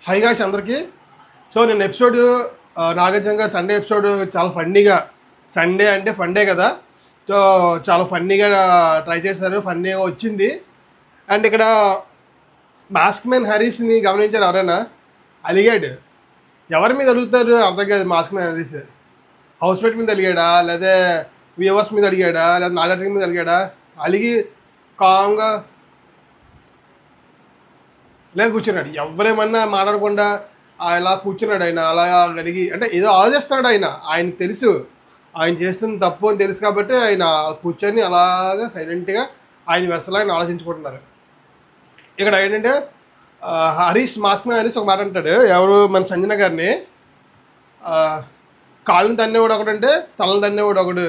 High guys అందరికీ. So నేను episode Nagarjuna గారు సండే ఎపిసోడ్ చాలా ఫన్నీగా, సండే అంటే ఫండే కదా, సో చాలా ఫన్నీగా ట్రై చేశారు, ఫన్నీగా వచ్చింది. అండ్ ఇక్కడ మాస్క్ మ్యాన్ హరీష్ని గమనించారు ఎవరైనా? అలిగాడు. ఎవరి మీద అడుగుతారు అర్థం కాదు. Mask man Harish housemate మీద అలిగాడా, లేదా వ్యూవర్స్ మీద అడిగాడా, లేదా నాగార్జున మీద అలిగాడా? అలిగి కామ్గా లేదు కూర్చున్నాడు. ఎవరేమన్నా మాట్లాడకుండా ఇలా కూర్చున్నాడు. ఆయన అలా కలిగి అంటే ఏదో ఆలోచిస్తున్నాడు. ఆయనకు తెలుసు ఆయన చేస్తుంది తప్పు అని తెలుసు కాబట్టి ఆయన కూర్చొని అలాగా సైలెంట్గా ఆయన వెసలా ఆయన ఆలోచించుకుంటున్నారు. ఇక్కడ ఏంటంటే హరీష్ మాస్క్ మీద హరీష్ ఒక మాట అంటాడు. ఎవరు మన సంజన గారిని, కాళ్ళని తన్నేవాడు ఒకడంటే తలని తన్నేవాడు ఒకడు,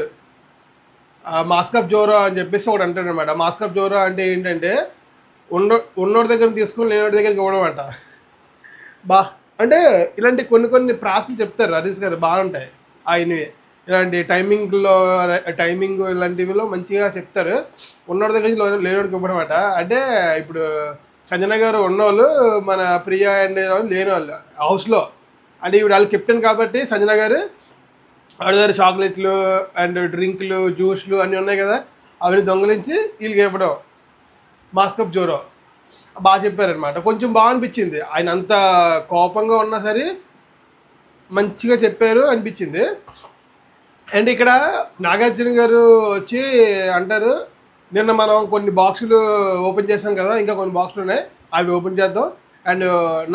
మాస్క్ ఆఫ్ జోరా అని చెప్పేసి ఒకటి అంటాడు అనమాట. మాస్క్ ఆఫ్ జోరా అంటే ఏంటంటే ఉన్నోడి దగ్గర తీసుకుని లేనోడి దగ్గరికి ఇవ్వడం అంట. అంటే ఇలాంటి కొన్ని ప్రాసలు చెప్తారు హరీష్ గారు, బాగుంటాయి ఆయనవి. ఇలాంటి టైమింగ్ ఇలాంటివిలో మంచిగా చెప్తారు. ఉన్నోడి దగ్గర నుంచి లేనోడికి ఇవ్వడం అంట. అంటే ఇప్పుడు సంజన గారు ఉన్నోళ్ళు, మన ప్రియా అండ్ లేని వాళ్ళు హౌస్లో, అంటే ఇప్పుడు వాళ్ళు కెప్టెన్ కాబట్టి సంజన గారు వాళ్ళ దగ్గర చాక్లెట్లు అండ్ డ్రింక్లు జ్యూస్లు అన్నీ ఉన్నాయి కదా, అవన్నీ దొంగలించి వీళ్ళకి ఇవ్వడం. మాస్క్ ఆఫ్ జోరో బాగా చెప్పారనమాట. కొంచెం బాగా అనిపించింది. ఆయన అంత కోపంగా ఉన్నా సరే మంచిగా చెప్పారు అనిపించింది. అండ్ ఇక్కడ నాగార్జున గారు వచ్చి అంటారు, నిన్న మనం కొన్ని బాక్సులు ఓపెన్ చేసాం కదా, ఇంకా కొన్ని బాక్సులు ఉన్నాయి, అవి ఓపెన్ చేద్దాం అండ్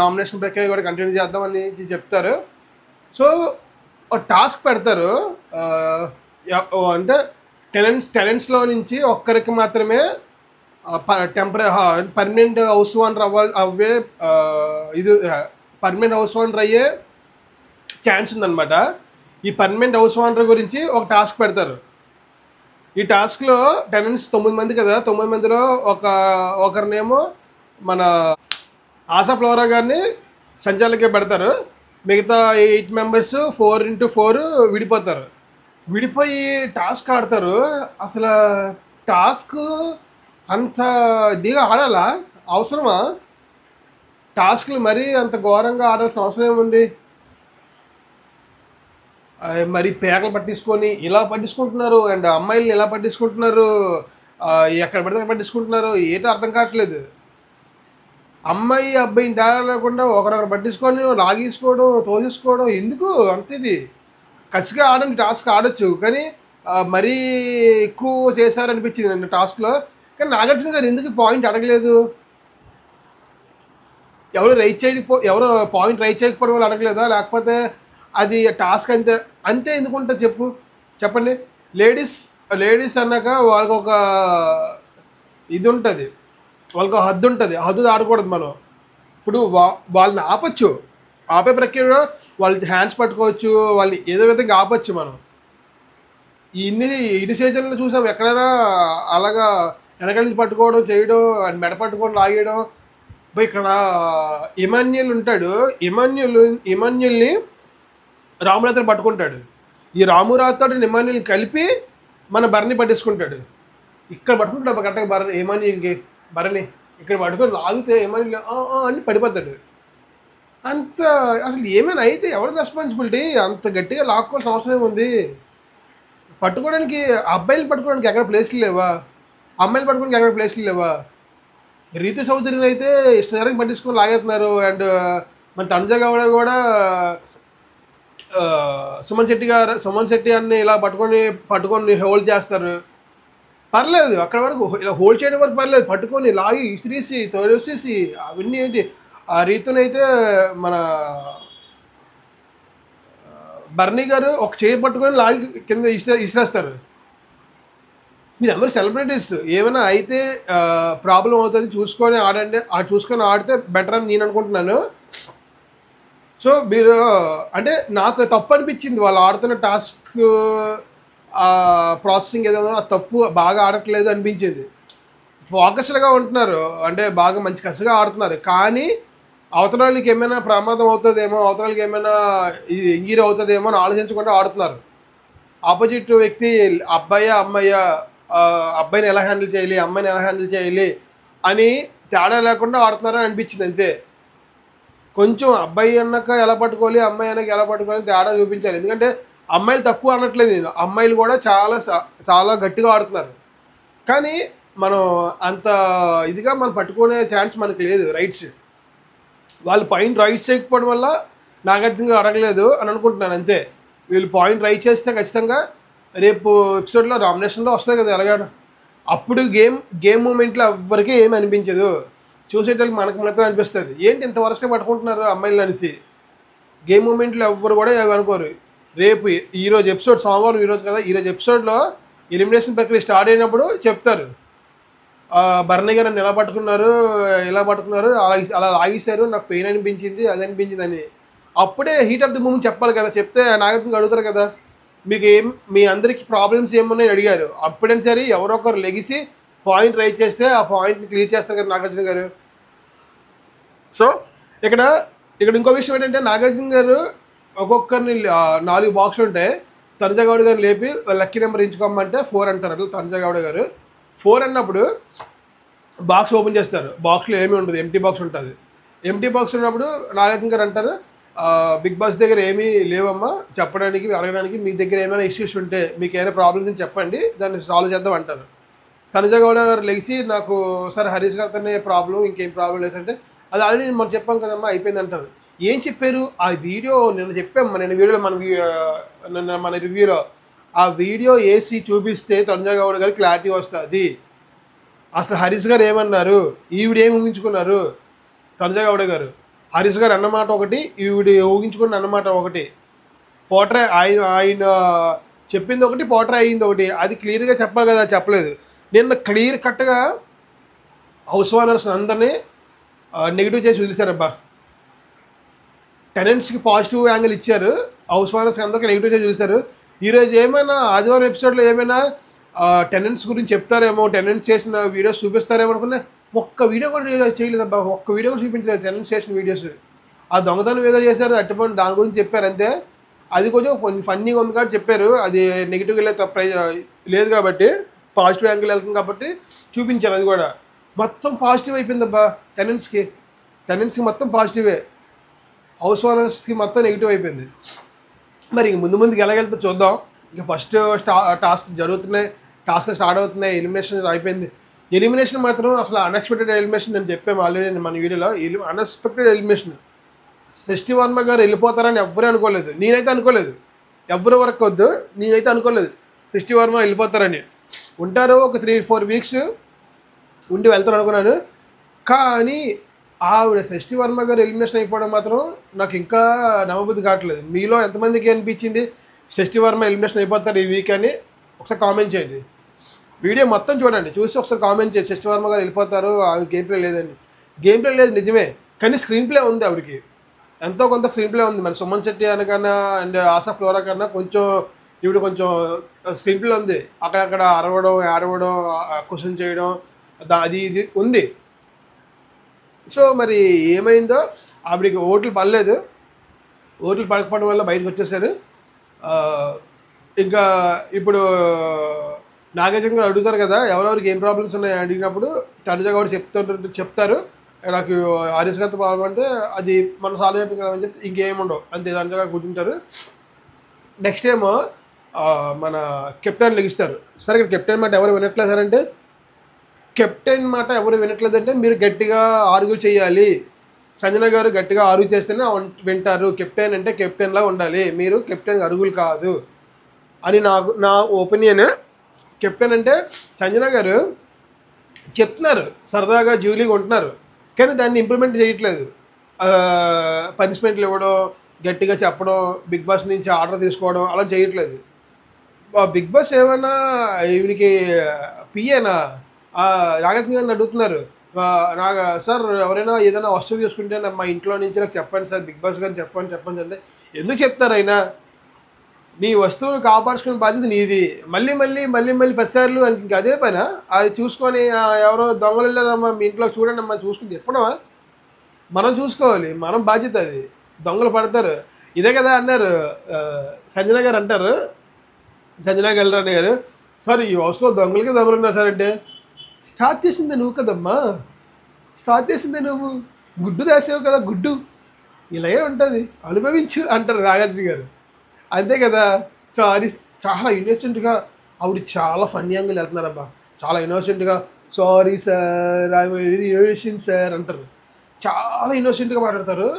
నామినేషన్ ప్రక్రియ కూడా కంటిన్యూ చేద్దాం అని చెప్తారు. సో టాస్క్ పెడతారు. అంటే టెనెంట్స్లో నుంచి ఒక్కరికి మాత్రమే పర్మనెంట్ హౌస్ ఓనర్ అవే ఇది పర్మనెంట్ హౌస్ ఓనర్ అయ్యే ఛాన్స్ ఉందన్నమాట. ఈ పర్మనెంట్ హౌస్ ఓనర్ గురించి ఒక టాస్క్ పెడతారు. ఈ టాస్క్లో టెనెంట్స్ 9 మంది కదా, 9 మందిలో ఒకరినేమో మన ఆశా ఫ్లోరా గారిని సంచాలకే పెడతారు. మిగతా 8 మెంబర్స్ 4x4 విడిపోతారు. విడిపోయి టాస్క్ ఆడతారు. అసలు టాస్క్ అంత దిగా ఆడాలా? అవసరమా? టాస్క్లు మరీ అంత ఘోరంగా ఆడాల్సిన అవసరం ఏముంది? మరి పేకలు పట్టించుకొని ఇలా పట్టించుకుంటున్నారు, అండ్ అమ్మాయిల్ని ఎలా పట్టించుకుంటున్నారు, ఎక్కడ పడితే అక్కడ పట్టించుకుంటున్నారు, ఏంటో అర్థం కావట్లేదు. అమ్మాయి అబ్బాయిని తేడా లేకుండా ఒకరొకరు పట్టించుకొని లాగేసుకోవడం, తోసేసుకోవడం ఎందుకు అంత? ఇది కసిగా ఆడండి, టాస్క్ ఆడొచ్చు, కానీ మరీ ఎక్కువ చేశారనిపించింది నన్ను టాస్క్లో. కానీ నాగార్జున గారు ఎందుకు పాయింట్ అడగలేదు? ఎవరు పాయింట్ రైట్ చేయకపోవడం వల్ల అడగలేదా? లేకపోతే అది టాస్క్ అంతే ఎందుకుంటుంది చెప్పండి. లేడీస్ అన్నాక వాళ్ళకి ఒక ఇది ఉంటుంది, వాళ్ళకి ఒక హద్దు ఉంటుంది. హద్దు దాటకూడదు మనం. ఇప్పుడు వాళ్ళని ఆపే ప్రక్రియలో వాళ్ళ హ్యాండ్స్ పట్టుకోవచ్చు, వాళ్ళని ఏదో విధంగా ఆపచ్చు మనం. ఇన్ని సీజన్లు చూసాం. ఎక్కడైనా అలాగా వెనకాల నుంచి పట్టుకోవడం, చేయడం, మెడ పట్టుకోవడం, లాగేయడం. ఇక్కడ ఇమాన్యుల్ ఉంటాడు. ఇమాన్యుల్ని రామురాతో పట్టుకుంటాడు. ఈ రామురాతో ఇమాన్యుల్ కలిపి మన భరణి పట్టించుకుంటాడు. ఇక్కడ పట్టుకుంటాడు కరెక్ట్గా భరణి ఇక్కడ పట్టుకొని లాగితే ఇమాన్యుల్ అని పడిపోతాడు. అంత అసలు ఏమైనా అయితే ఎవరి రెస్పాన్సిబిలిటీ? అంత గట్టిగా లాక్కోవాల్సిన అవసరం ఏముంది? పట్టుకోవడానికి అబ్బాయిలు పట్టుకోవడానికి ఎక్కడ ప్లేస్లు లేవా? అమ్మాయిలు పట్టుకోవడానికి ఎక్కడ ప్లేస్లు లేవా? రీతు చౌదరిని అయితే ఇష్టం పట్టించుకొని లాగేస్తున్నారు. అండ్ మన తనుజ గౌడ కూడా సుమన్ శెట్టి అన్ని ఇలా పట్టుకొని హోల్డ్ చేస్తారు. పర్లేదు, అక్కడ వరకు ఇలా హోల్డ్ చేయడం వరకు పర్లేదు. పట్టుకొని లాగి ఇసిరేసి తోడేసేసి అవన్నీ ఏంటి? ఆ రీతునైతే మన బర్నీ గారు ఒక చేయి పట్టుకొని లాగి కింద ఇసిరేస్తారు. మీరు అందరూ సెలబ్రిటీస్, ఏమైనా అయితే ప్రాబ్లం అవుతుంది చూసుకొని ఆడండి. చూసుకొని ఆడితే బెటర్ అని నేను అనుకుంటున్నాను. సో మీరు అంటే నాకు తప్పు అనిపించింది వాళ్ళు ఆడుతున్న టాస్క్ ప్రాసెసింగ్ ఏదో ఆ తప్పు, బాగా ఆడట్లేదు అనిపించింది. ఫోకస్డ్గా ఉంటున్నారు, అంటే బాగా మంచి కసిగా ఆడుతున్నారు. కానీ అవతల వాళ్ళకి ఏమైనా ప్రమాదం అవుతుందేమో, అవతల వాళ్ళకి ఏమైనా ఇంజరీ అవుతుందేమో అని ఆలోచించకుండా ఆడుతున్నారు. ఆపోజిట్ వ్యక్తి అబ్బాయిని ఎలా హ్యాండిల్ చేయాలి, అమ్మాయిని ఎలా హ్యాండిల్ చేయాలి అని తేడా లేకుండా ఆడుతున్నారని అనిపించింది అంతే. కొంచెం అబ్బాయి అన్నాక ఎలా పట్టుకోవాలి, అమ్మాయి అన్నాక ఎలా పట్టుకోవాలి తేడా చూపించాలి. ఎందుకంటే అమ్మాయిలు తక్కువ అనట్లేదు నేను, అమ్మాయిలు కూడా చాలా గట్టిగా ఆడుతున్నారు. కానీ మనం అంత ఇదిగా మనం పట్టుకునే ఛాన్స్ మనకు లేదు. రైట్స్ వాళ్ళు పాయింట్ రైట్ చేయకపోవడం వల్ల నాగార్జున అడగలేదు అని అనుకుంటున్నాను అంతే. వీళ్ళు పాయింట్ రైట్ చేస్తే ఖచ్చితంగా రేపు ఎపిసోడ్లో నామినేషన్లో వస్తాయి కదా ఎలాగా, అప్పుడు గేమ్ మూమెంట్లో ఎవరికీ ఏమి అనిపించదు, చూసేటోళ్ళకి మనకు మాత్రం అనిపిస్తుంది ఏంటి ఇంత వరసగా పట్టుకుంటున్నారు అమ్మాయిలు అనేసి. గేమ్ మూమెంట్లో ఎవ్వరు కూడా ఏమి అనుకోరు. రేపు ఈరోజు ఎపిసోడ్ సోమవారం ఈరోజు కదా, ఈరోజు ఎపిసోడ్లో ఎలిమినేషన్ ప్రక్రియ స్టార్ట్ అయినప్పుడు చెప్తారు భరణి గారు ఎలా పట్టుకున్నారు, అలా లాగేశారు, నాకు పెయిన్ అనిపించింది, అది అనిపించింది అని. అప్పుడే హీట్ ఆఫ్ ది మూమెంట్ చెప్పాలి కదా. చెప్తే నాగార్జున అడుగుతారు కదా మీకు మీ అందరికీ ప్రాబ్లమ్స్ ఏమున్నాయి అడిగారు. అప్పుడైనా సరే ఎవరో ఒకరు లెగిసి పాయింట్ రైజ్ చేస్తే ఆ పాయింట్ని క్లియర్ చేస్తారు కదా నాగార్జున గారు. సో ఇక్కడ ఇంకో విషయం ఏంటంటే నాగార్జున గారు ఒక్కొక్కరిని 4 బాక్సులు ఉంటాయి. తనుజ గౌడ గారిని లేపి లక్కీ నెంబర్ ఎంచుకోమంటే 4 అంటారు. అట్లా తనుజ గౌడ గారు 4 అన్నప్పుడు బాక్స్ ఓపెన్ చేస్తారు. బాక్స్లో ఏమీ ఉండదు, ఎంటీ బాక్స్ ఉంటుంది. ఎంటీ బాక్స్ ఉన్నప్పుడు నాగార్జున గారు అంటారు బిగ్ బాస్ దగ్గర ఏమీ లేవమ్మా చెప్పడానికి, అడగడానికి, మీ దగ్గర ఏమైనా ఇష్యూస్ ఉంటే మీకు ఏమైనా ప్రాబ్లమ్స్ చెప్పండి, దాన్ని సాల్వ్ చేద్దాం అంటారు. తనుజ గౌడ గారు లెగిసి నాకు సార్ హరీష్ గారితోనే ప్రాబ్లం, ఇంకేం ప్రాబ్లం లేదంటే అది ఆల్రెడీ మనం చెప్పాం కదమ్మా అయిపోయింది అంటారు. ఏం చెప్పారు ఆ వీడియో నిన్న చెప్పాము, నిన్న వీడియోలో మన రివ్యూలో ఆ వీడియో వేసి చూపిస్తే తనుజ గౌడ గారికి క్లారిటీ వస్తుంది. అసలు హరీష్ గారు ఏమన్నారు, ఈవిడ ఏమి ఊహించుకున్నారు. తనుజ గౌడ గారు హరీష్ గారు అన్నమాట ఒకటి, ఈవిడ ఊహించుకున్న అన్నమాట ఒకటి, పోట్రే ఆయన చెప్పింది ఒకటి, పోట్రే అయ్యింది ఒకటి. అది క్లియర్గా చెప్పాలి కదా, చెప్పలేదు. నిన్న క్లియర్ కట్గా హౌస్ ఓనర్స్ అందరినీ నెగిటివ్ చేసి వదిలేశారబ్బా. టెనెంట్స్కి పాజిటివ్ యాంగిల్ ఇచ్చారు, హౌస్ ఓనర్స్కి అందరికీ నెగిటివ్ చేసి వదిలేశారు. ఈరోజు ఏమైనా ఆదివారం ఎపిసోడ్లో ఏమైనా టెనెంట్స్ గురించి చెప్తారేమో, టెనెంట్స్ చేసిన వీడియోస్ చూపిస్తారేమో అనుకున్నా, ఒక్క వీడియో కూడా చేయలేదబ్బా. ఒక్క వీడియో కూడా చూపించలేదు టెనెంట్స్ చేసిన వీడియోస్. ఆ దొంగతనం ఏదో చేశారు అట్టుపోయి దాని గురించి చెప్పారు అంతే. అది కొంచెం ఫన్నీగా ఉంది కాబట్టి చెప్పారు, అది నెగిటివ్గా వెళ్ళే తప్ప లేదు కాబట్టి పాజిటివ్ యాంగిల్ వెళ్తుంది కాబట్టి చూపించారు. అది కూడా మొత్తం పాజిటివ్ అయిపోయిందబ్బా. టెనెంట్స్కి మొత్తం పాజిటివే, హౌస్ ఓనర్స్కి మొత్తం నెగిటివ్ అయిపోయింది. మరి ముందుకు ఎలాగెళ్తే చూద్దాం. ఇంకా ఫస్ట్ టాస్క్ జరుగుతున్నాయి, టాస్క్ స్టార్ట్ అవుతున్నాయి, ఎలిమినేషన్ అయిపోయింది. ఎలిమినేషన్ మాత్రం అసలు అన్ఎక్స్పెక్టెడ్ ఎలిమినేషన్ నేను చెప్పాము ఆల్రెడీ మన వీడియోలో. Unexpected elimination. సృష్టి వర్మ గారు వెళ్ళిపోతారని ఎవ్వరూ అనుకోలేదు, నేనైతే అనుకోలేదు. ఎవరు వరకు వద్దు, నేనైతే అనుకోలేదు సృష్టి వర్మ వెళ్ళిపోతారని. ఉంటారు ఒక 3-4 వీక్స్ ఉండి వెళ్తారు అనుకున్నాను. కానీ ఆవిడ సృష్టి వర్మ గారు ఎలిమినేషన్ అయిపోవడం మాత్రం నాకు ఇంకా నమ్మబుద్ధి కావట్లేదు. మీలో ఎంతమందికి అనిపించింది సృష్టి వర్మ ఎలిమినేషన్ అయిపోతారు ఈ వీక్ అని ఒకసారి కామెంట్ చేయండి. వీడియో మొత్తం చూడండి, చూసి ఒకసారి కామెంట్ చేయండి. సృష్టి వర్మ గారు వెళ్ళిపోతారు, ఆవిడ గేమ్ ప్లే లేదండి. గేమ్ ప్లే లేదు నిజమే, కానీ స్క్రీన్ ప్లే ఉంది ఆవిడకి, ఎంతో కొంత స్క్రీన్ ప్లే ఉంది. మన సుమన్ శెట్టి అనకన్నా అండ్ ఆశా ఫ్లోరా కన్నా కొంచెం ఈవిడ కొంచెం స్క్రీన్ ప్లే ఉంది. అక్కడక్కడ అరవడం, ఏడవడం, క్వశ్చన్ చేయడం, అది ఇది ఉంది. సో మరి ఏమైందో ఆవిడకి ఓట్లు పడలేదు, ఓట్లు పడకపోవడం వల్ల బయటకు వచ్చేసారు. ఇంకా ఇప్పుడు నాగార్జున గారు అడుగుతారు కదా ఎవరెవరికి ఏం ప్రాబ్లమ్స్ ఉన్నాయి అడిగినప్పుడు తనుజ గౌడ చెప్తారు నాకు హరీష్ గారితో ప్రాబ్లం అంటే అది మనం సాల్వ్ అయిపోయింది కదా అని చెప్తే ఇంకేముండవు అంతే, తనుజ గారు కూర్చుంటారు. నెక్స్ట్ ఏమో మన కెప్టెన్ లెగిస్తారు. సరే ఇక్కడ కెప్టెన్ మాట ఎవరు వినట్లేదు సార్ అంటే, కెప్టెన్ మాట ఎవరు వినట్లేదంటే మీరు గట్టిగా ఆర్గ్యూ చేయాలి, సంజన గారు గట్టిగా ఆర్గ్యూ చేస్తేనే వింటారు, కెప్టెన్ అంటే కెప్టెన్లా ఉండాలి, మీరు కెప్టెన్ అరుగులు కాదు అని నా ఒపీనియన్. కెప్టెన్ అంటే సంజన గారు చెప్తున్నారు, సరదాగా జూలీగా ఉంటున్నారు, కానీ దాన్ని ఇంప్లిమెంట్ చేయట్లేదు. పనిష్మెంట్లు ఇవ్వడం, గట్టిగా చెప్పడం, బిగ్ బాస్ నుంచి ఆర్డర్ తీసుకోవడం అలా చేయట్లేదు. బిగ్ బాస్ ఏమైనా ఈవినికి పిఏనా? నాగార్జున గారిని అడుగుతున్నారు, సార్ ఎవరైనా ఏదైనా వస్తువు తీసుకుంటే మా ఇంట్లో నుంచి నాకు చెప్పండి సార్, బిగ్ బాస్ గారిని చెప్పండి అంటే ఎందుకు చెప్తారు అయినా? నీ వస్తువును కాపాడుకునే బాధ్యత నీది. మళ్ళీ 10 సార్లు ఇంక అదే పైన అది చూసుకొని ఎవరో దొంగలు వెళ్ళారమ్మా మీ ఇంట్లో చూడండి అమ్మా చూసుకుని చెప్పడమా? మనం చూసుకోవాలి, మనం బాధ్యత అది. దొంగలు పడతారు. ఇదే కదా అన్నారు సంజన గారు అంటారు, సంజన గల్రాని గారు, సార్ ఈ హౌస్లో దొంగలు ఉన్నారు సార్ అంటే, స్టార్ట్ చేసిందే నువ్వు కదమ్మా, స్టార్ట్ చేసిందే నువ్వు, గుడ్డు దాసావు కదా గుడ్డు, ఇలాగే ఉంటుంది అనుభవించు అంటారు నాగార్జున గారు. అంతే కదా. సో అది చాలా ఇన్నోసెంట్గా ఆవిడ చాలా ఫన్నీ యాంగిల్ వెళ్తున్నారబ్బా. చాలా ఇన్నోసెంట్గా sorry sir I very innocent sir అంటారు. చాలా ఇన్నోసెంట్గా మాట్లాడతారు.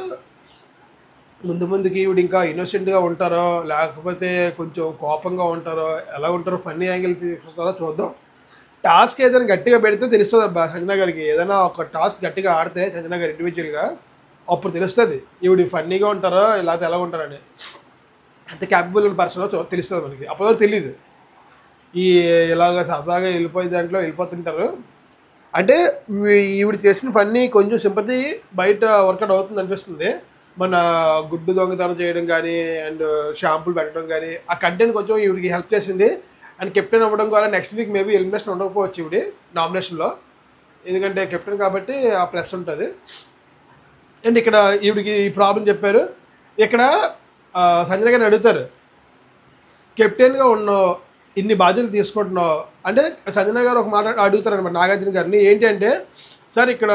ముందుకి ఈవిడ ఇంకా ఇన్నోసెంట్గా ఉంటారో లేకపోతే కొంచెం కోపంగా ఉంటారో ఎలా ఉంటారో ఫన్నీ యాంగిల్ తీసుకొస్తారో చూద్దాం. టాస్క్ ఏదైనా గట్టిగా పెడితే తెలుస్తుంది అబ్బా సంజన గారికి. ఏదైనా ఒక టాస్క్ గట్టిగా ఆడితే సంజన గారు ఇండివిజువల్గా అప్పుడు తెలుస్తుంది ఈవిడ ఫన్నీగా ఉంటారో లేకపోతే ఎలా ఉంటారని. అంత క్యాపబుల్ ఉన్న పర్సన్ తెలుస్తుంది మనకి. అప్పటి వరకు తెలియదు. ఈ ఇలాగ సరదాగా వెళ్ళిపోయే దాంట్లో వెళ్ళిపోతుంటారు. అంటే ఈవిడ చేసిన ఫన్నీ కొంచెం సింపతి బయట వర్కౌట్ అవుతుంది అనిపిస్తుంది. మన గుడ్డు దొంగతనం చేయడం కానీ అండ్ షాంపూలు పెట్టడం కానీ ఆ కంటెంట్ కొంచెం ఈవిడికి హెల్ప్ చేసింది. అండ్ కెప్టెన్ అవ్వడం ద్వారా నెక్స్ట్ వీక్ మేబీ ఎలిమినేషన్ ఉండకపోవచ్చు ఈవిడి నామినేషన్లో. ఎందుకంటే కెప్టెన్ కాబట్టి ఆ ప్లస్ ఉంటుంది. అండ్ ఇక్కడ ఈవిడికి ఈ ప్రాబ్లం చెప్పారు. ఇక్కడ సంజన గారిని అడుగుతారు, కెప్టెన్గా ఉన్నావు ఇన్ని బాధ్యతలు తీసుకుంటున్నావు అంటే సంజన గారు ఒక మాట అడుగుతారు అనమాట నాగార్జున గారిని. ఏంటి అంటే సార్ ఇక్కడ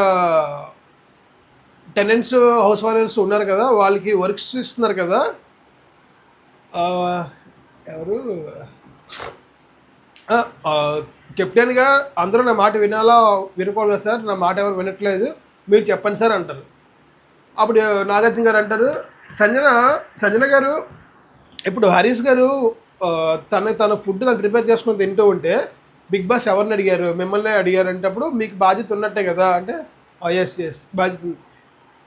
టెనెంట్స్ హౌస్ ఓనర్స్ ఉన్నారు కదా వాళ్ళకి వర్క్స్ ఇస్తున్నారు కదా ఎవరు కెప్టెన్గా అందరూ నా మాట వినాలా వినకూడదు సార్, నా మాట ఎవరు వినట్లేదు మీరు చెప్పండి సార్ అంటారు. అప్పుడు నాగార్జున గారు అంటారు సంజన గారు ఇప్పుడు హరీష్ గారు తన ఫుడ్ తను ప్రిపేర్ చేసుకుని తింటూ ఉంటే బిగ్ బాస్ ఎవరిని అడిగారు మిమ్మల్ని అడిగారు అంటప్పుడు మీకు బాధ్యత ఉన్నట్టే కదా అంటే ఎస్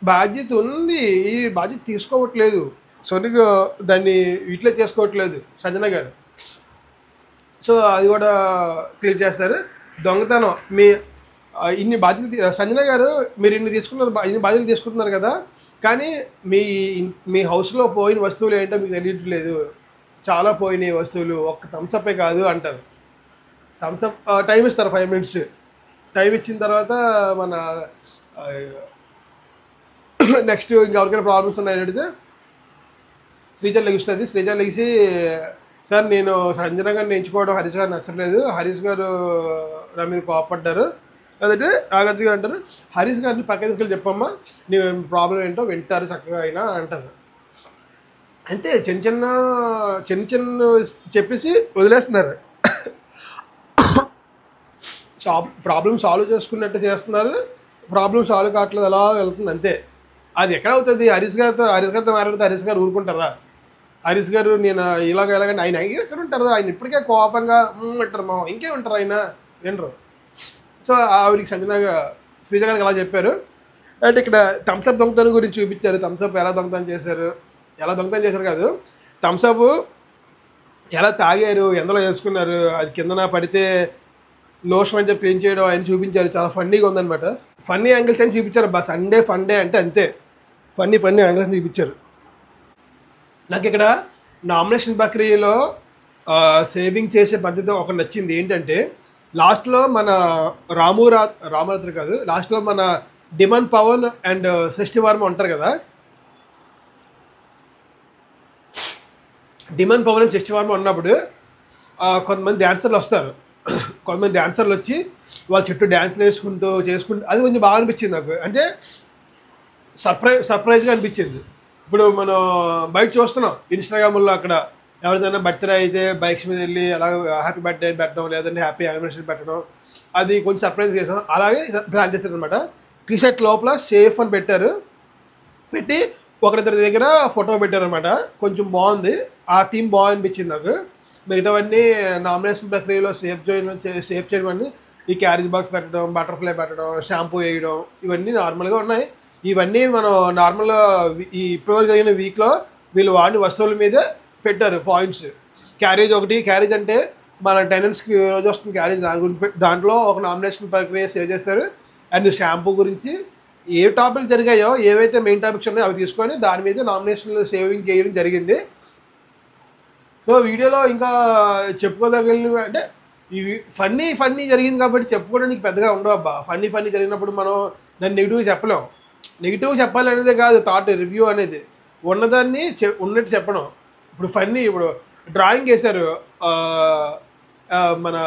బాధ్యత ఉంది, ఈ బాధ్యత తీసుకోవట్లేదు సరిగ్గా దాన్ని ఇట్లా చేసుకోవట్లేదు సంజన గారు. సో అది కూడా క్లియర్ చేస్తారు. దొంగతనం మీ ఇన్ని బాధ్యతలు సంజన గారు మీరు ఇన్ని బాధ్యతలు తీసుకుంటున్నారు కదా కానీ మీ హౌస్లో పోయిన వస్తువులు ఏంటో మీకు తెలియట్లేదు, చాలా పోయినాయి వస్తువులు, ఒక్క థమ్స్అప్పే కాదు అంటారు. థమ్స్అప్ టైం ఇస్తారు 5 minutes. టైం ఇచ్చిన తర్వాత మన నెక్స్ట్ ఇంకెవరికైనా ప్రాబ్లమ్స్ ఉన్నాయని అడిగితే శ్రీజ లెగిస్తుంది. శ్రీజ లెగిసి సార్ నేను సంజన గారిని ఎంచుకోవడం హరీష్ గారు నచ్చలేదు, హరీష్ గారు నా మీద కోపడ్డారు అదంటే నాగార్జున గారు అంటారు హరీష్ గారిని పక్క తీసుకెళ్ళి చెప్పమ్మా నీ ప్రాబ్లం ఏంటో వింటారు చక్కగా అయినా అంటారు. అంతే చిన్న చెప్పేసి వదిలేస్తున్నారు. ప్రాబ్లమ్ సాల్వ్ చేసుకున్నట్టు చేస్తున్నారు, ప్రాబ్లమ్ సాల్వ్ కావట్లేదు అలా వెళ్తుంది అంతే. అది ఎక్కడ అవుతుంది? హరీష్ గారితో మాట్లాడితే హరీష్ గారు ఊరుకుంటారా? హరీష్ గారు నేను ఇలాగంటే ఆయన ఎక్కడ ఉంటారు? ఆయన ఇప్పటికే కోపంగా అంటారు మా ఇంకేమంటారు ఆయన వినరు. సో ఆవిడికి శ్రీజ గారికి అలా చెప్పారు. అంటే ఇక్కడ థమ్స్అప్ దొంగతనం గురించి చూపించారు. థమ్స్అప్ ఎలా దొంగతనం చేశారు కాదు, థమ్స్అప్ ఎలా తాగారు, ఎందులో వేసుకున్నారు, అది కిందన పడితే లోషన్ అని చెప్పి క్లీన్ చేయడం ఆయన చూపించారు. చాలా ఫన్నీగా ఉందన్నమాట. ఫన్నీ యాంగిల్స్ అని చూపించారు. సండే ఫన్ డే అంటే అంతే, ఫన్నీ యాంగిల్స్ అని చూపించారు. నాకు ఇక్కడ నామినేషన్ ప్రక్రియలో సేవింగ్ చేసే పద్ధతి ఒకటి నచ్చింది. ఏంటంటే లాస్ట్లో మన రామరాత్రి కాదు, లాస్ట్లో మన డిమన్ పవన్ అండ్ సృష్టి వర్మ ఉంటారు కదా, డిమన్ పవన్ అండ్ సృష్టి వర్మ ఉన్నప్పుడు కొంతమంది డ్యాన్సర్లు వస్తారు. కొంతమంది డ్యాన్సర్లు వచ్చి వాళ్ళ చుట్టూ డ్యాన్స్లు చేసుకుంటూ అది కొంచెం బాగా అనిపించింది నాకు. అంటే సర్ప్రైజ్గా అనిపించింది. ఇప్పుడు మనం బయట చూస్తున్నాం ఇన్స్టాగ్రామ్లో అక్కడ ఎవరిదైనా బర్త్డే అయితే బైక్స్ మీద వెళ్ళి అలా హ్యాపీ బర్త్డే అని పెట్టడం, లేదంటే హ్యాపీ యానివర్సరీ పెట్టడం, అది కొంచెం సర్ప్రైజ్ చేసాం. అలాగే ప్లాన్ చేస్తారు అనమాట. టీషర్ట్ లోపల సేఫ్ అని పెట్టి ఒకరిద్దరి దగ్గర ఫోటో పెట్టారనమాట. కొంచెం బాగుంది, ఆ థీమ్ బాగా అనిపించింది నాకు. మిగతావన్నీ నామినేషన్ ప్రక్రియలో సేఫ్ చేయడం అన్నీ ఈ క్యారేజ్ బాక్స్ పెట్టడం, బటర్ఫ్లై పెట్టడం, షాంపూ వేయడం ఇవన్నీ నార్మల్గా ఉన్నాయి. ఇవన్నీ మనం నార్మల్గా ఈ ఇప్పటివరకు జరిగిన వీక్లో వీళ్ళు వాడిన వస్తువుల మీదే పెట్టారు పాయింట్స్. క్యారేజ్ అంటే మన టెనెంట్స్కి రోజు వస్తుంది క్యారేజ్, దాని గురించి దాంట్లో ఒక నామినేషన్ ప్రక్రియ సేవ్ చేస్తారు. అండ్ షాంపూ గురించి ఏ టాపిక్లు జరిగాయో, ఏవైతే మెయిన్ టాపిక్స్ ఉన్నాయో అవి తీసుకొని దాని మీద నామినేషన్లు సేవింగ్ చేయడం జరిగింది. సో వీడియోలో ఇంకా చెప్పుకోదగినవి అంటే ఇవి ఫన్నీ జరిగింది కాబట్టి చెప్పుకోవడానికి పెద్దగా ఉండవు అబ్బా. ఫన్నీ జరిగినప్పుడు మనం దాన్ని నెగిటివ్గా చెప్పలేం. నెగిటివ్ చెప్పాలనేదే కాదు థాట్ రివ్యూ అనేది, ఉన్నదాన్ని ఉన్నట్టు చెప్పడం. ఇప్పుడు డ్రాయింగ్ వేశారు, మన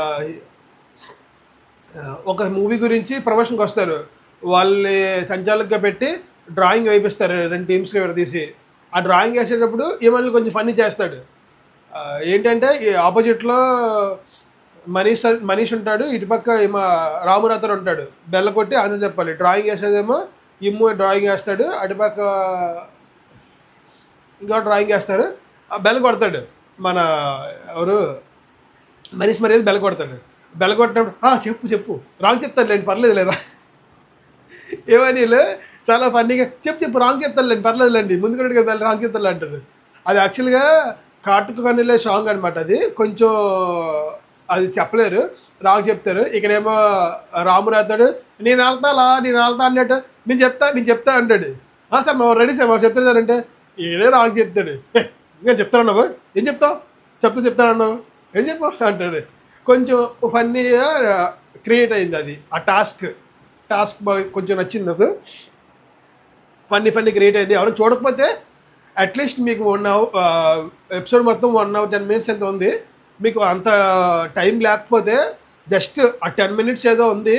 ఒక మూవీ గురించి ప్రమోషన్కి వస్తారు, వాళ్ళని సంచాలకుగా పెట్టి డ్రాయింగ్ వేయిస్తారు 2 టీమ్స్కి విడదీసి. ఆ డ్రాయింగ్ వేసేటప్పుడు ఈమెల్ని కొంచెం ఫన్నీ చేస్తాడు. ఏంటంటే ఈ ఆపోజిట్లో మనీష్ ఉంటాడు, ఇటుపక్క ఏమో రాము రాథోడ్ ఉంటాడు. బెల్ల కొట్టి ఆన్సర్ చెప్పాలి. డ్రాయింగ్ వేసేదేమో ఇమ్ము డ్రాయింగ్ వేస్తాడు, అటుపక్క ఇంకా డ్రాయింగ్ వేస్తారు. ఆ బెల్ల కొడతాడు మన ఎవరు మనీష్ మర్యాద బెల్ల కొడతాడు. బెల్ల కొట్టినప్పుడు చెప్పు చెప్పు రాంగ్ చెప్తారులేండి పర్లేదులేరా ఏమని చాలా ఫన్నీగా చెప్పు రాంగ్ చెప్తారులేండి పర్లేదులేండి ముందు కూడా బెల్ల రాంగ్ చెప్తారు అంటాడు. అది యాక్చువల్గా కాటుకు కన్నీలే సాంగ్ అనమాట. అది కొంచెం అది చెప్పలేరు, రాంగ్ చెప్తారు. ఇక్కడేమో రాము రాతాడు నేను వెళ్తా అన్నట్టు నేను చెప్తా అంటాడు. సార్ మా రెడీ సార్ మాకు చెప్తారు సార్ అంటే ఈడే రాంగ్ చెప్తాడు. ఇంకా చెప్తానన్నావు ఏం చెప్తానన్నావు ఏం చెప్పు అంటాడు. కొంచెం ఫన్నీగా క్రియేట్ అయింది అది. ఆ టాస్క్ కొంచెం నచ్చింది నాకు. ఫన్నీ క్రియేట్ అయింది. ఎవరైనా చూడకపోతే అట్లీస్ట్ మీకు 1 hour ఎపిసోడ్ మొత్తం 1 hour 10 minutes ఎంత ఉంది. మీకు అంత టైం లేకపోతే జస్ట్ ఆ 10 minutes ఏదో ఉంది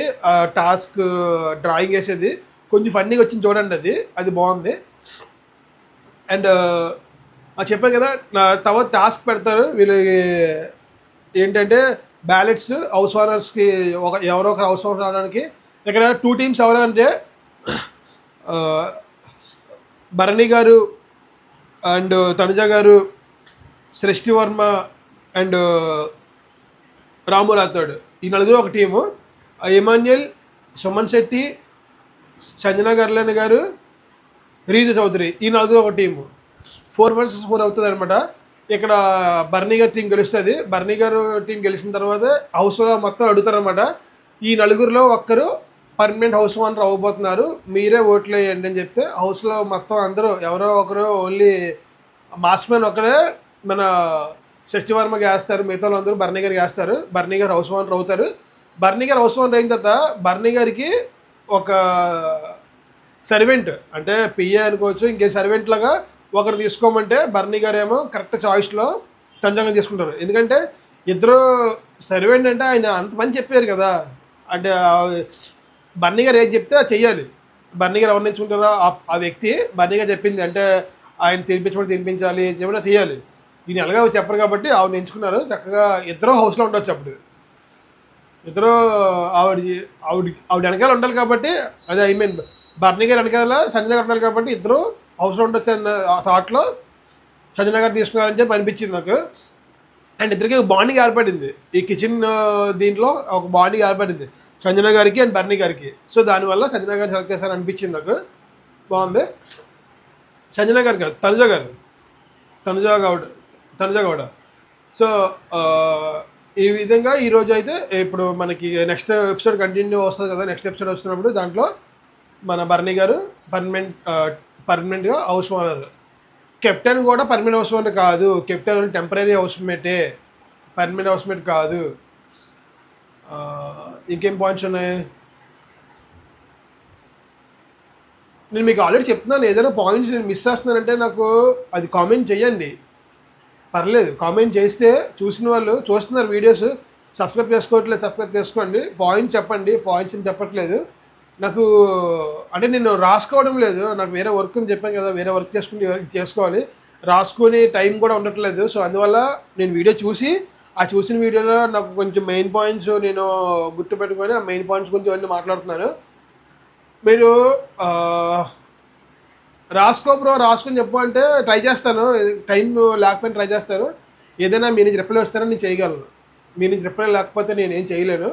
టాస్క్ డ్రాయింగ్ వేసేది, కొంచెం ఫన్నీగా వచ్చింది చూడండి. అది బాగుంది. అండ్ చెప్పాను కదా తర్వాత టాస్క్ పెడతారు వీళ్ళకి. ఏంటంటే బ్యాలెట్స్ హౌస్ ఓనర్స్కి ఎవరో ఒకరు హౌస్ ఓనర్ అవడానికి. ఇక్కడ 2 teams ఎవరు అంటే భరణి గారు అండ్ తనుజ గారు, సృష్టి వర్మ అండ్ రాము రాథోడ్, ఈ నలుగురు ఒక టీము. ఇమాన్యుయల్, సుమన్ శెట్టి, సంజనా గర్లన్ గారు, రీతు చౌదరి, ఈ నలుగురు ఒక టీము. 4 versus 4 అవుతుంది అనమాట. ఇక్కడ భరణి గారి టీం గెలుస్తుంది. భరణి గారు టీం గెలిచిన తర్వాత హౌస్లో మొత్తం అడుగుతారనమాట. ఈ నలుగురిలో ఒక్కరు పర్మనెంట్ హౌస్ ఓనర్ అవ్వబోతున్నారు, మీరే ఓట్లు వేయండి అని చెప్తే హౌస్లో మొత్తం అందరూ ఎవరో ఒకరు ఓన్లీ మాస్మెన్ ఒకడే మన సృష్టి వర్మకి వేస్తారు, మిగతా అందరూ భరణి గారికి వేస్తారు. భరణి గారు హౌస్ ఓనర్ అవుతారు. భరణి గారు హౌస్ ఓనర్ అయిన తర్వాత భరణి గారికి ఒక సర్వెంట్ అంటే పిఏ అనుకోవచ్చు, ఇంకే సర్వెంట్ లాగా ఒకరు తీసుకోమంటే భరణి గారు ఏమో కరెక్ట్ చాయిస్లో తనుజగా తీసుకుంటారు. ఎందుకంటే ఇద్దరు సర్వెంట్ అంటే ఆయన అంత పని చెప్పారు కదా, అంటే భరణి గారు ఏది చెప్తే అది చెయ్యాలి. భరణి గారు ఎవరు నేర్చుకుంటారో ఆ వ్యక్తి భరణి గారు చెప్పింది అంటే ఆయన తినిపించాలి, ఏమైనా చేయాలి. ఈయన ఎలాగో చెప్పరు కాబట్టి ఆవిడ ఎంచుకున్నారు. చక్కగా ఇద్దరు హౌస్లో ఉండొచ్చు. అప్పుడు ఇద్దరు ఆవిడ వెనకాల ఉండాలి కాబట్టి, అదే ఐ మీన్ భరణి గారు వెనకాల సంజన గారు ఉండాలి కాబట్టి ఇద్దరు హౌస్లో ఉండొచ్చు అన్న థాట్లో సంజన గారు తీసుకున్నారని చెప్పి అనిపించింది నాకు. అండ్ ఇద్దరికి బాండింగ్ ఏర్పడింది ఈ కిచెన్ దీంట్లో, ఒక బాండింగ్ ఏర్పడింది సంజన గారికి అండ్ భరణి గారికి. సో దానివల్ల సంజన గారిని సెలెక్ట్ చేశారని అనిపించింది నాకు. బాగుంది. సంజన గారు కాదు, తనుజ గౌడ. సో ఈ విధంగా ఈరోజు అయితే ఇప్పుడు మనకి నెక్స్ట్ ఎపిసోడ్ కంటిన్యూ వస్తుంది కదా. నెక్స్ట్ ఎపిసోడ్ వస్తున్నప్పుడు దాంట్లో మన భరణి గారు పర్మనెంట్గా హౌస్ ఓనర్. కెప్టెన్ కూడా పర్మనెంట్ హౌస్ ఓనర్ కాదు, కెప్టెన్ టెంపరీ హౌస్ మేటే, పర్మనెంట్ హౌస్ మేట్ కాదు. ఇంకేం పాయింట్స్ ఉన్నాయి నేను మీకు ఆల్రెడీ చెప్తున్నాను. ఏదైనా పాయింట్స్ నేను మిస్ చేస్తున్నానంటే నాకు అది కామెంట్ చేయండి, పర్లేదు. కామెంట్ చేస్తే చూసిన వాళ్ళు చూస్తున్నారు వీడియోస్, సబ్స్క్రైబ్ చేసుకోండి. పాయింట్స్ చెప్పండి. పాయింట్స్ ఏం చెప్పట్లేదు నాకు, అంటే నేను రాసుకోవడం లేదు, నాకు వేరే వర్క్ అని చెప్పాను కదా, వేరే వర్క్ చేసుకోవాలి, రాసుకుని టైం కూడా ఉండట్లేదు. సో అందువల్ల నేను వీడియో చూసి ఆ చూసిన వీడియోలో నాకు కొంచెం మెయిన్ పాయింట్స్ నేను గుర్తుపెట్టుకొని ఆ మెయిన్ పాయింట్స్ గురించి అన్నీ మాట్లాడుతున్నాను. మీరు రాసుకొని చెప్పు అంటే ట్రై చేస్తాను, టైం లేకపోయినా ట్రై చేస్తాను. ఏదైనా మీ నుంచి రిప్లై వస్తారని నేను చేయగలను, మీ నుంచి రిప్లై లేకపోతే నేనేం చేయలేను.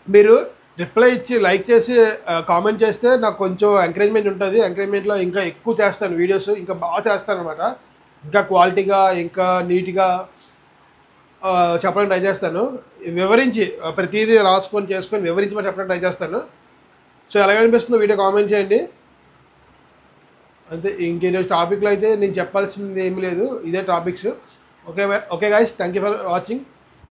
మీరు రిప్లై ఇచ్చి లైక్ చేసి కామెంట్ చేస్తే నాకు కొంచెం ఎంకరేజ్మెంట్ ఉంటుంది. ఎంకరేజ్మెంట్లో ఇంకా ఎక్కువ చేస్తాను, వీడియోస్ ఇంకా బాగా చేస్తాను అనమాట. ఇంకా క్వాలిటీగా ఇంకా నీట్గా చెప్పడానికి ట్రై చేస్తాను. వివరించి ప్రతిదీ రాసుకొని చేసుకొని వివరించి మరి చెప్పడానికి ట్రై చేస్తాను. సో ఎలాగనిపిస్తుందో వీడియో కామెంట్ చేయండి. అంతే, ఇంకేరోజు టాపిక్లో అయితే నేను చెప్పాల్సింది ఏమీ లేదు, ఇదే topics. Okay guys, thank you for watching.